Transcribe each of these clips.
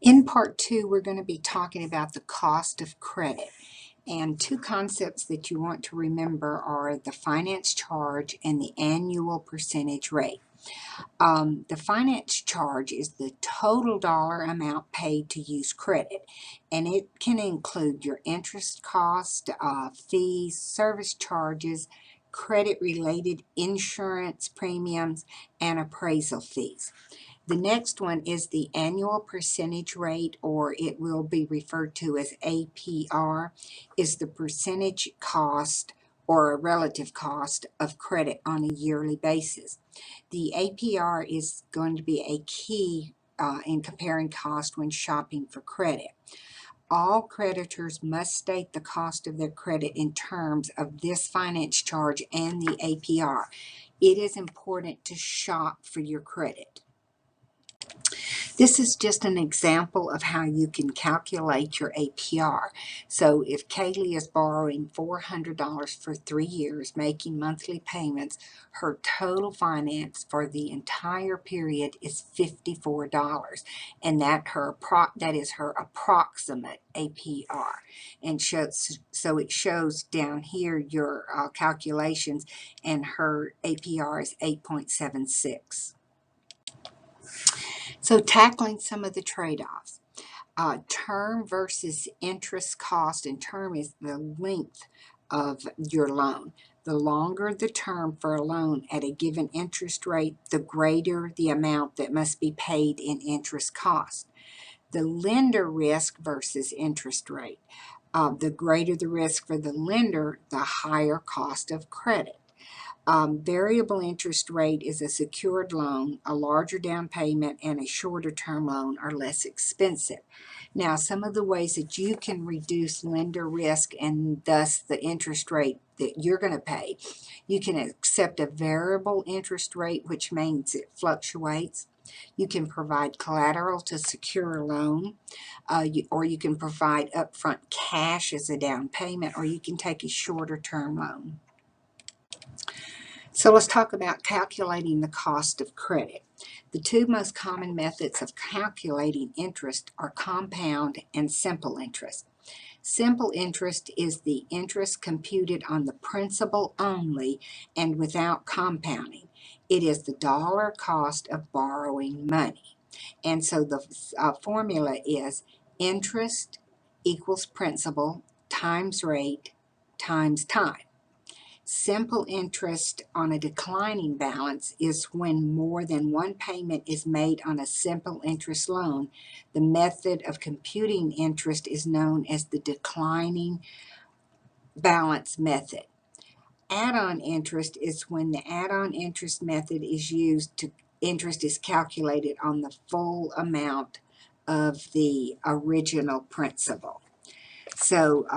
In part two, we're going to be talking about the cost of credit. And two concepts that you want to remember are the finance charge and the annual percentage rate. The finance charge is the total dollar amount paid to use credit, and it can include your interest cost, fees, service charges, credit-related insurance premiums, and appraisal fees. The next one is the annual percentage rate, or it will be referred to as APR, is the percentage cost or a relative cost of credit on a yearly basis. The APR is going to be a key in comparing cost when shopping for credit. All creditors must state the cost of their credit in terms of this finance charge and the APR. It is important to shop for your credit. This is just an example of how you can calculate your APR. So if Kaylee is borrowing $400 for 3 years, making monthly payments, her total finance for the entire period is $54, and that is her approximate APR. And so it shows down here your calculations, and her APR is 8.76. So tackling some of the trade-offs. Term versus interest cost, and term is the length of your loan. The longer the term for a loan at a given interest rate, the greater the amount that must be paid in interest cost. The lender risk versus interest rate. The greater the risk for the lender, the higher cost of credit. Variable interest rate is a secured loan. A larger down payment and a shorter term loan are less expensive. Now, some of the ways that you can reduce lender risk and thus the interest rate that you're going to pay: you can accept a variable interest rate, which means it fluctuates. You can provide collateral to secure a loan, or you can provide upfront cash as a down payment, or you can take a shorter term loan. So let's talk about calculating the cost of credit. The two most common methods of calculating interest are compound and simple interest. Simple interest is the interest computed on the principal only and without compounding. It is the dollar cost of borrowing money. And so the formula is interest equals principal times rate times time. Simple interest on a declining balance is when more than one payment is made on a simple interest loan. The method of computing interest is known as the declining balance method. Add-on interest is when the add-on interest method is used to interest is calculated on the full amount of the original principal. So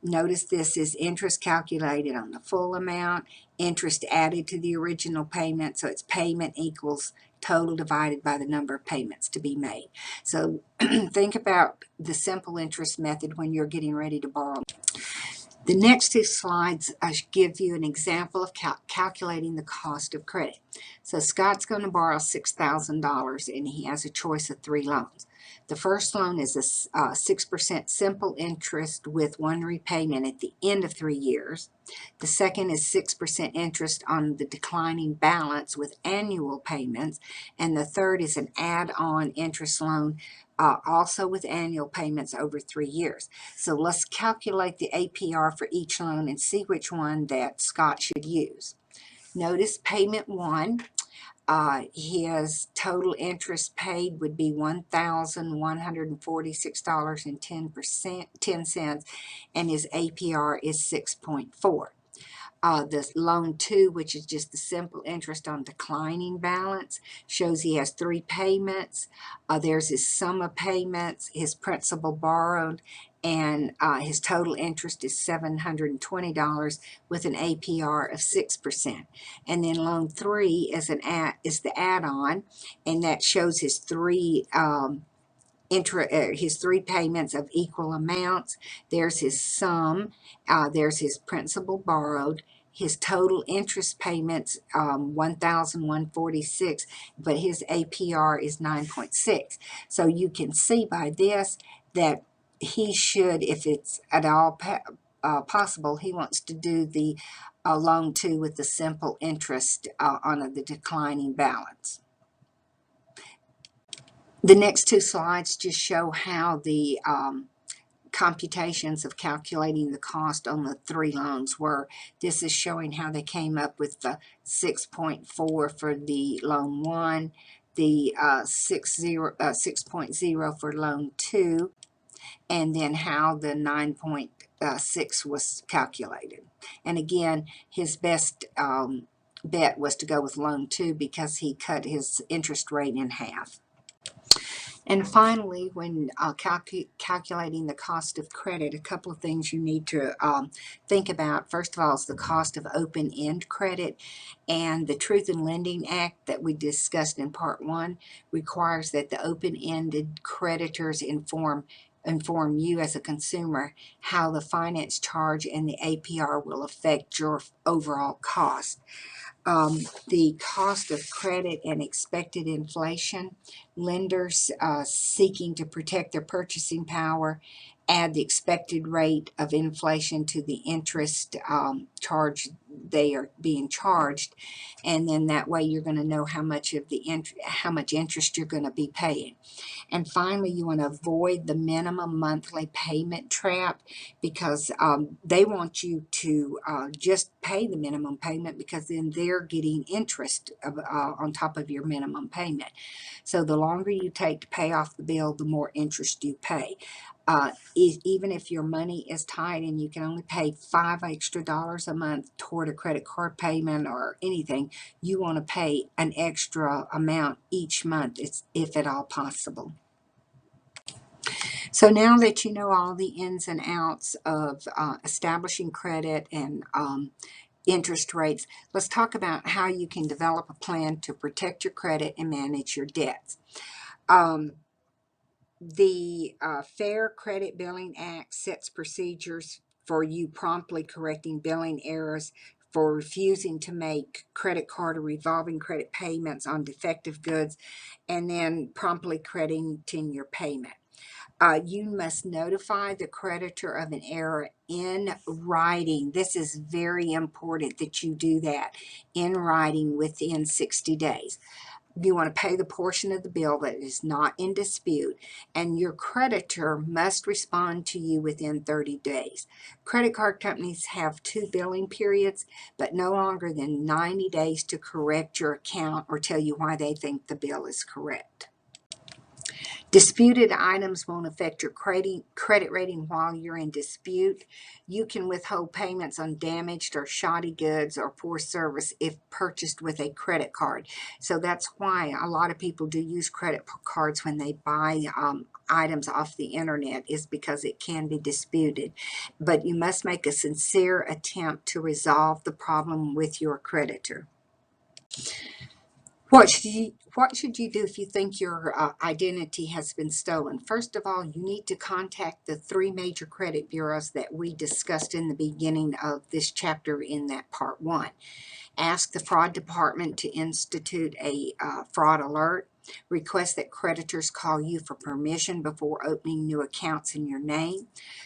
notice this is interest calculated on the full amount, interest added to the original payment, so it's payment equals total divided by the number of payments to be made. So think about the simple interest method when you're getting ready to borrow. The next two slides give you an example of calculating the cost of credit. So Scott's going to borrow $6,000, and he has a choice of 3 loans. The first loan is a 6% simple interest with one repayment at the end of 3 years. The second is 6% interest on the declining balance with annual payments. And the third is an add-on interest loan, also with annual payments over 3 years. So let's calculate the APR for each loan and see which one that Scott should use. Notice payment 1. His total interest paid would be $1,146.10, and his APR is 6.4. The loan 2, which is just the simple interest on declining balance, shows he has 3 payments. There's his sum of payments, his principal borrowed, and his total interest is $720 with an APR of 6%. And then loan 3 is the add-on, and that shows his 3 payments of equal amounts. There's his sum, there's his principal borrowed, his total interest payments, 1,146, but his APR is 9.6. So you can see by this that he should, if it's at all possible, he wants to do the loan 2 with the simple interest on the declining balance. The next two slides just show how the computations of calculating the cost on the 3 loans were. This is showing how they came up with the 6.4 for the loan 1, the 6.0 for loan 2, and then how the 9.6 was calculated. And again, his best bet was to go with loan 2 because he cut his interest rate in half. And finally, when calculating the cost of credit, a couple of things you need to think about. First of all is the cost of open-end credit, and the Truth in Lending Act that we discussed in Part 1 requires that the open-ended creditors inform you as a consumer how the finance charge and the APR will affect your overall cost. The cost of credit and expected inflation, lenders seeking to protect their purchasing power add the expected rate of inflation to the interest charge they are being charged, and then that way you're going to know how much interest you're going to be paying. And finally, you want to avoid the minimum monthly payment trap, because they want you to just pay the minimum payment, because then they're getting interest on top of your minimum payment. So the longer you take to pay off the bill, the more interest you pay. Even if your money is tight and you can only pay $5 extra a month toward a credit card payment or anything, you want to pay an extra amount each month, if at all possible. So now that you know all the ins and outs of establishing credit and interest rates, let's talk about how you can develop a plan to protect your credit and manage your debts. The Fair Credit Billing Act sets procedures for you promptly correcting billing errors, for refusing to make credit card or revolving credit payments on defective goods, and then promptly crediting your payment. You must notify the creditor of an error in writing. This is very important that you do that in writing within 60 days. You want to pay the portion of the bill that is not in dispute, and your creditor must respond to you within 30 days. Credit card companies have 2 billing periods, but no longer than 90 days to correct your account or tell you why they think the bill is correct. Disputed items won't affect your credit rating while you're in dispute. You can withhold payments on damaged or shoddy goods or poor service if purchased with a credit card. So that's why a lot of people do use credit cards when they buy items off the internet, is because it can be disputed. But you must make a sincere attempt to resolve the problem with your creditor. What should you do if you think your identity has been stolen? First of all, you need to contact the 3 major credit bureaus that we discussed in the beginning of this chapter in that Part 1. Ask the fraud department to institute a fraud alert. Request that creditors call you for permission before opening new accounts in your name.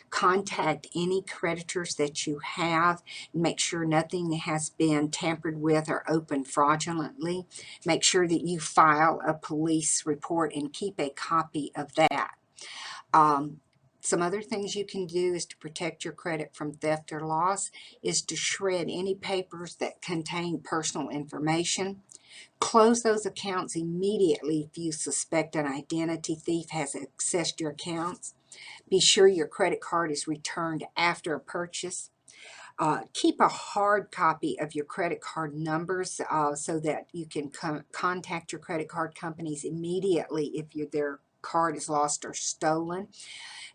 Contact any creditors that you have. Make sure nothing has been tampered with or opened fraudulently. Make sure that you file a police report and keep a copy of that. Some other things you can do is to protect your credit from theft or loss is to shred any papers that contain personal information. Close those accounts immediately if you suspect an identity thief has accessed your accounts. Be sure your credit card is returned after a purchase. Keep a hard copy of your credit card numbers so that you can contact your credit card companies immediately if they're card is lost or stolen.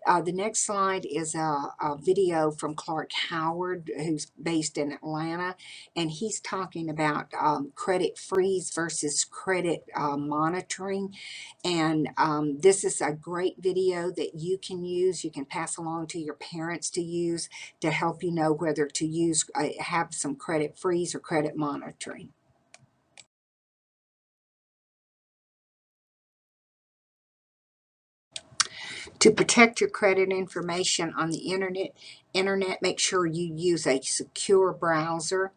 The next slide is a video from Clark Howard, who's based in Atlanta, and he's talking about credit freeze versus credit monitoring. And this is a great video that you can use. You can pass along to your parents to use to help you know whether to use have some credit freeze or credit monitoring. To protect your credit information on the internet, make sure you use a secure browser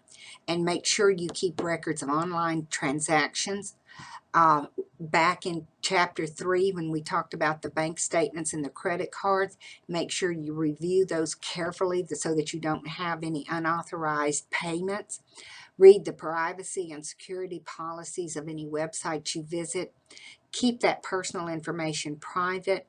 and make sure you keep records of online transactions. Back in chapter 3, when we talked about the bank statements and the credit cards, make sure you review those carefully so that you don't have any unauthorized payments. Read the privacy and security policies of any website you visit. Keep that personal information private.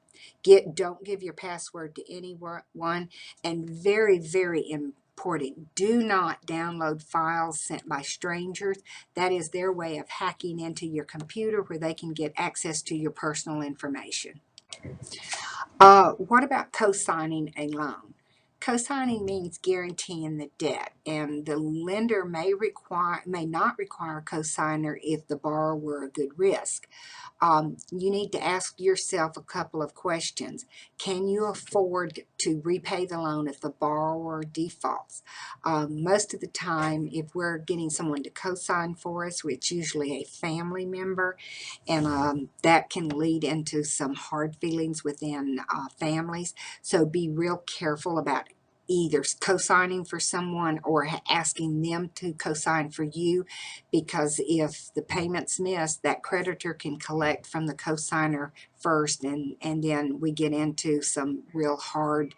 Don't give your password to anyone. And very, very important, do not download files sent by strangers. That is their way of hacking into your computer where they can get access to your personal information. What about co-signing a loan? Co-signing means guaranteeing the debt, and the lender may not require a co-signer if the borrower a good risk. You need to ask yourself a couple of questions. Can you afford to repay the loan if the borrower defaults? Most of the time, if we're getting someone to co-sign for us, it's usually a family member, and that can lead into some hard feelings within families. So be real careful about either co-signing for someone or asking them to co-sign for you, because if the payments miss, that creditor can collect from the co-signer first, and then we get into some real hard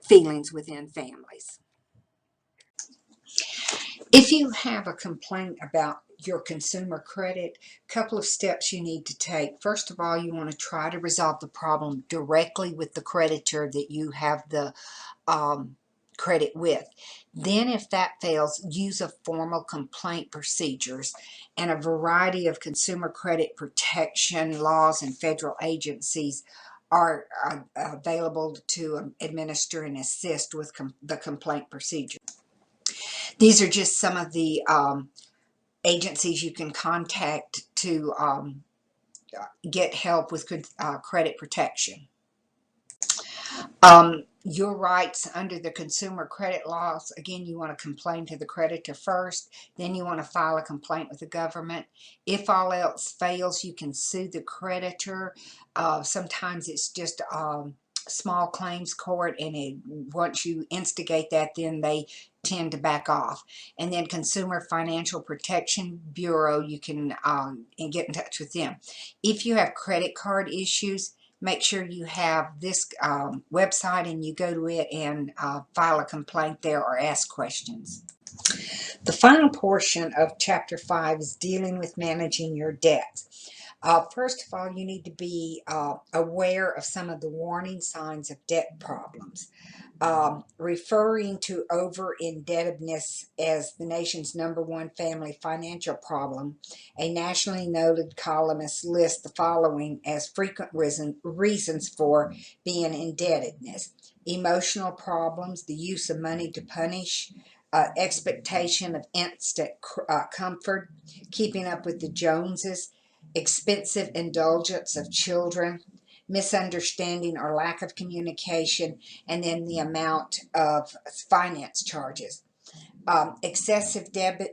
feelings within families. If you have a complaint about your consumer credit, a couple of steps you need to take. First of all, you want to try to resolve the problem directly with the creditor that you have the credit with. Then if that fails, use a formal complaint procedures, and a variety of consumer credit protection laws and federal agencies are available to administer and assist with the complaint procedure. These are just some of the agencies you can contact to get help with credit protection. Your rights under the consumer credit laws, again, you want to complain to the creditor first, then you want to file a complaint with the government. If all else fails, you can sue the creditor. Sometimes it's just small claims court, and once you instigate that, then they tend to back off. And then Consumer Financial Protection Bureau, you can get in touch with them. If you have credit card issues, make sure you have this website and you go to it and file a complaint there or ask questions. The final portion of Chapter 5 is dealing with managing your debts. First of all, you need to be aware of some of the warning signs of debt problems. Referring to over-indebtedness as the nation's #1 family financial problem, a nationally noted columnist lists the following as frequent reasons for being indebtedness: emotional problems, the use of money to punish, expectation of instant comfort, keeping up with the Joneses, expensive indulgence of children, misunderstanding or lack of communication, and then the amount of finance charges. Excessive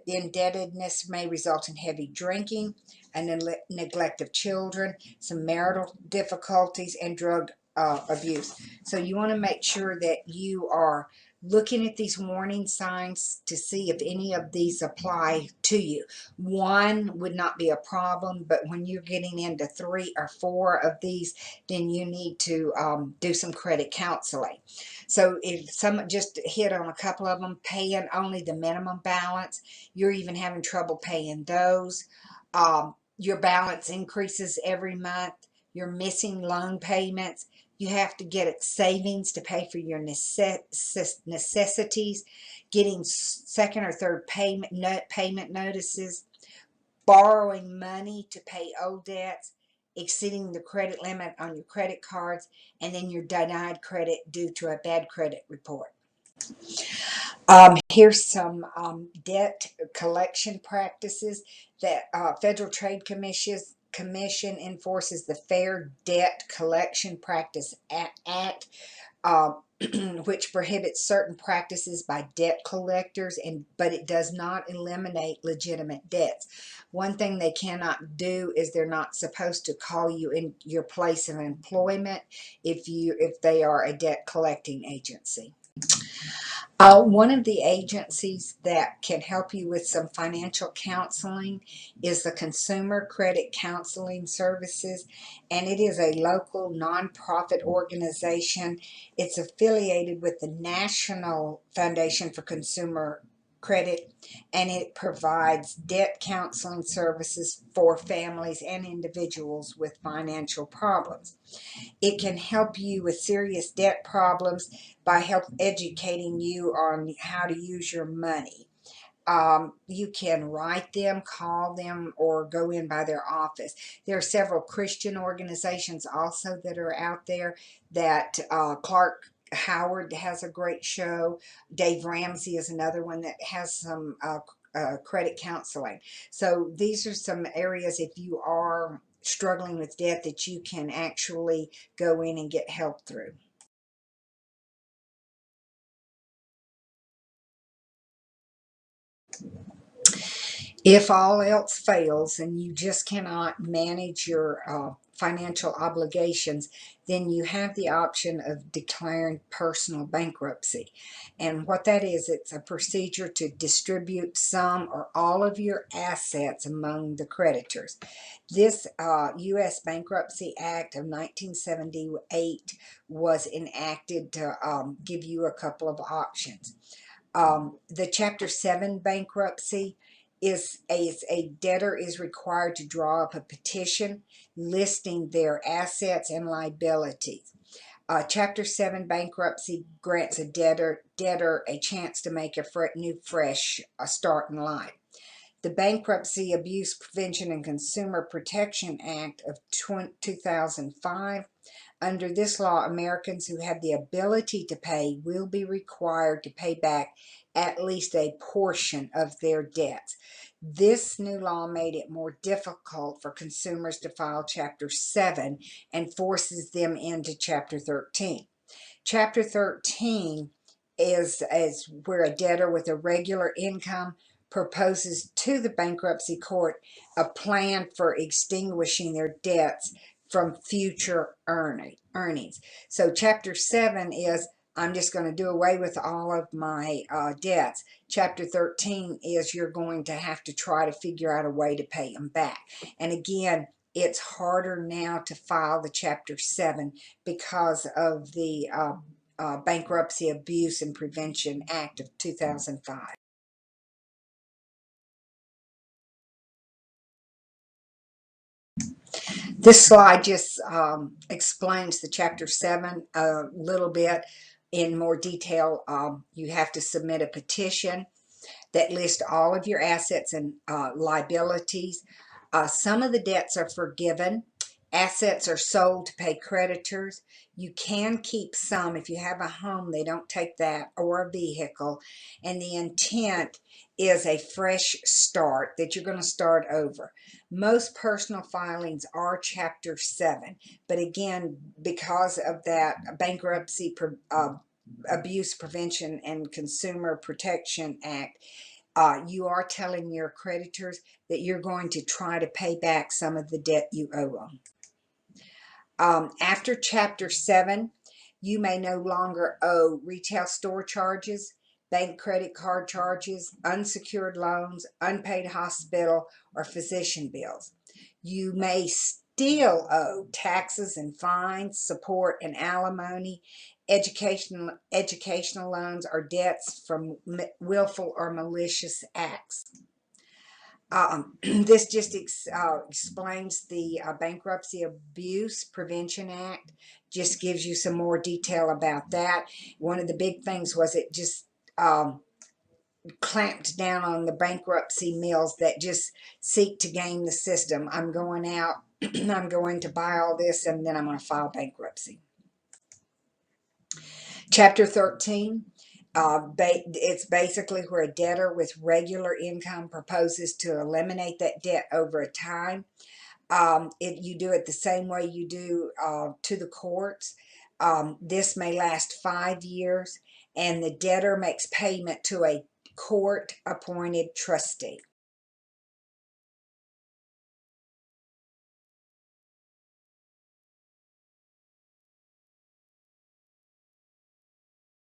indebtedness may result in heavy drinking, and neglect of children, some marital difficulties, and drug abuse. So you want to make sure that you are looking at these warning signs to see if any of these apply to you. One would not be a problem, but when you're getting into 3 or 4 of these, then you need to do some credit counseling. So if some just hit on a couple of them, paying only the minimum balance, you're even having trouble paying those. Your balance increases every month. You're missing loan payments. You have to get savings to pay for your necessities, getting second or third payment notices, borrowing money to pay old debts, exceeding the credit limit on your credit cards, and then you're denied credit due to a bad credit report. Here's some debt collection practices that Federal Trade Commission enforces the Fair Debt Collection Practice Act, uh, which prohibits certain practices by debt collectors, but it does not eliminate legitimate debts. One thing they cannot do is they're not supposed to call you in your place of employment if they are a debt collecting agency. One of the agencies that can help you with some financial counseling is the Consumer Credit Counseling Services, and it is a local nonprofit organization. It's affiliated with the National Foundation for Consumer Credit, and it provides debt counseling services for families and individuals with financial problems. It can help you with serious debt problems by educating you on how to use your money. You can write them, call them, or go in by their office. There are several Christian organizations also that are out there that Clark Howard has a great show. Dave Ramsey is another one that has some credit counseling. So these are some areas, if you are struggling with debt, that you can actually go in and get help through. If all else fails and you just cannot manage your financial obligations, then you have the option of declaring personal bankruptcy. And what that is, it's a procedure to distribute some or all of your assets among the creditors. This U.S. Bankruptcy Act of 1978 was enacted to give you a couple of options. The Chapter 7 bankruptcy is a debtor is required to draw up a petition listing their assets and liabilities. Chapter 7 bankruptcy grants a debtor a chance to make a fresh start in life. The Bankruptcy Abuse Prevention and Consumer Protection Act of 2005. Under this law, Americans who have the ability to pay will be required to pay back at least a portion of their debts. This new law made it more difficult for consumers to file Chapter 7 and forces them into Chapter 13. Chapter 13 is where a debtor with a regular income proposes to the bankruptcy court a plan for extinguishing their debts from future earnings. So Chapter 7 is, I'm just going to do away with all of my debts. Chapter 13 is, you're going to have to try to figure out a way to pay them back. And again, it's harder now to file the Chapter 7 because of the Bankruptcy Abuse and Prevention Act of 2005. This slide just explains the Chapter 7 a little bit in more detail. You have to submit a petition that lists all of your assets and liabilities. Some of the debts are forgiven. Assets are sold to pay creditors. You can keep some. If you have a home, they don't take that, or a vehicle. And the intent is a fresh start, that you're going to start over. Most personal filings are Chapter 7. But again, because of that Bankruptcy Abuse Prevention and Consumer Protection Act, you are telling your creditors that you're going to try to pay back some of the debt you owe them. After Chapter 7, you may no longer owe retail store charges, bank credit card charges, unsecured loans, unpaid hospital or physician bills. You may still owe taxes and fines, support and alimony, educational loans, or debts from willful or malicious acts. This just explains the Bankruptcy Abuse Prevention Act, just gives you some more detail about that. One of the big things was it just clamped down on the bankruptcy mills that just seek to game the system. I'm going out I'm going to buy all this and then I'm going to file bankruptcy. Chapter 13, it's basically where a debtor with regular income proposes to eliminate that debt over a time. You do it the same way you do to the courts. This may last 5 years, and the debtor makes payment to a court-appointed trustee.